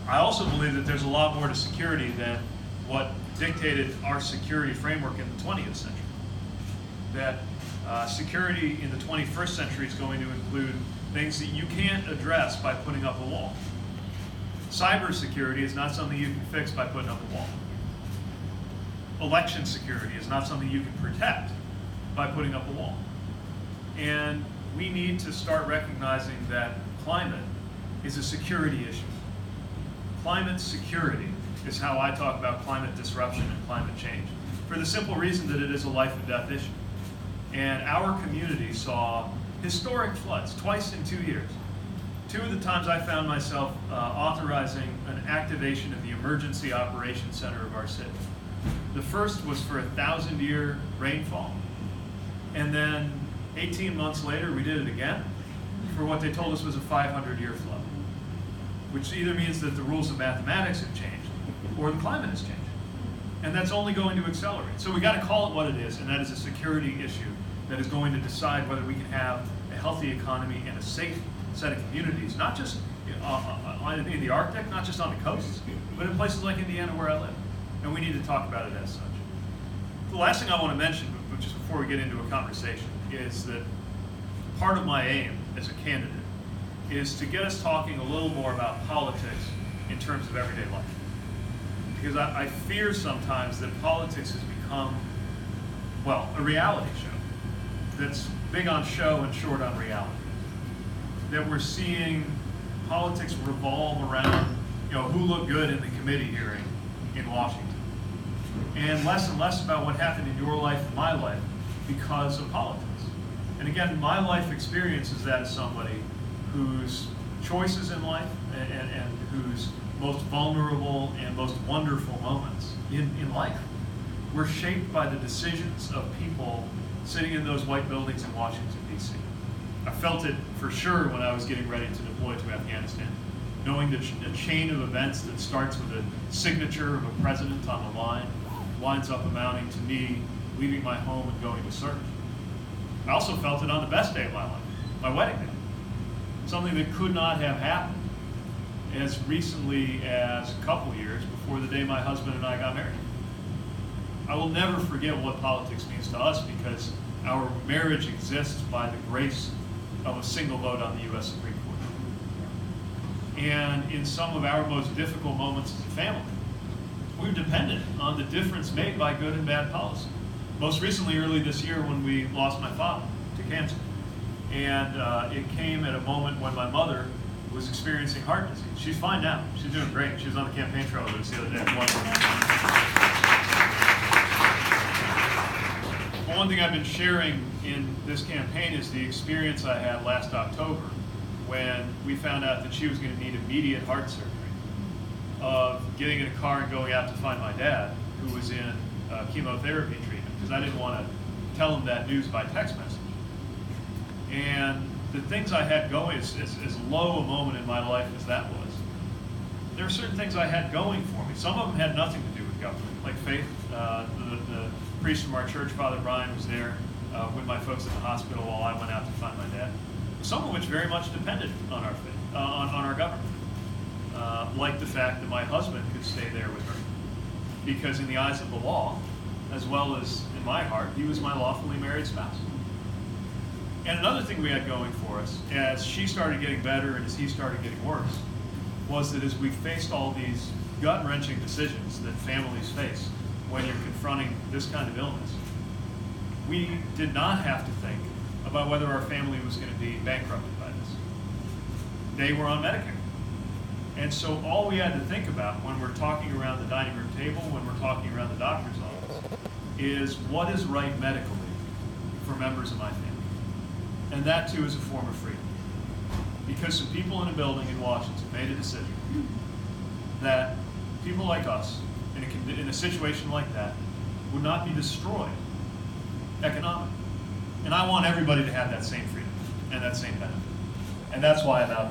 I also believe that there's a lot more to security than what dictated our security framework in the 20th century. That security in the 21st century is going to include things that you can't address by putting up a wall. Cybersecurity is not something you can fix by putting up a wall. Election security is not something you can protect by putting up a wall. And we need to start recognizing that climate is a security issue. Climate security is how I talk about climate disruption and climate change, for the simple reason that it is a life and death issue. And our community saw historic floods twice in 2 years. Two of the times I found myself authorizing an activation of the Emergency Operations Center of our city. The first was for a 1,000-year rainfall, and then 18 months later we did it again for what they told us was a 500-year flood, which either means that the rules of mathematics have changed or the climate has changed. And that's only going to accelerate. So we got to call it what it is, and that is a security issue that is going to decide whether we can have a healthy economy and a safe set of communities, not just in the Arctic, not just on the coasts, but in places like Indiana where I live. And we need to talk about it as such. The last thing I want to mention, just before we get into a conversation, is that part of my aim as a candidate is to get us talking a little more about politics in terms of everyday life. Because I fear sometimes that politics has become, well, a reality show that's big on show and short on reality. That we're seeing politics revolve around, who looked good in the committee hearing in Washington, and less about what happened in your life and my life because of politics. And again, my life experience is that as somebody whose choices in life and whose most vulnerable and most wonderful moments in life were shaped by the decisions of people sitting in those white buildings in Washington, D.C. I felt it for sure when I was getting ready to deploy to Afghanistan, knowing the chain of events that starts with a signature of a president on the line, winds up amounting to me leaving my home and going to serve. I also felt it on the best day of my life, my wedding day. Something that could not have happened as recently as a couple years before the day my husband and I got married. I will never forget what politics means to us because our marriage exists by the grace of a single vote on the U.S. Supreme Court. And in some of our most difficult moments as a family, we're dependent on the difference made by good and bad policy. Most recently, early this year, when we lost my father to cancer. And it came at a moment when my mother was experiencing heart disease. She's fine now. She's doing great. She was on the campaign trail with us the other day. One thing I've been sharing in this campaign is the experience I had last October when we found out that she was going to need immediate heart surgery, of getting in a car and going out to find my dad, who was in chemotherapy treatment, because I didn't want to tell him that news by text message. And the things I had going, as low a moment in my life as that was, there are certain things I had going for me. Some of them had nothing to do with government, like faith. The priest from our church, Father Brian, was there with my folks at the hospital while I went out to find my dad. Some of which very much depended on our faith, on our government. Like the fact that my husband could stay there with her. Because in the eyes of the law, as well as in my heart, he was my lawfully married spouse. And another thing we had going for us, as she started getting better and as he started getting worse, was that as we faced all these gut-wrenching decisions that families face when you're confronting this kind of illness, we did not have to think about whether our family was going to be bankrupted by this. They were on Medicare. And so all we had to think about when we're talking around the dining room table, when we're talking around the doctor's office, is what is right medically for members of my family. And that too is a form of freedom. Because some people in a building in Washington made a decision that people like us, in a situation like that, would not be destroyed economically. And I want everybody to have that same freedom and that same benefit. And that's why I'm out there.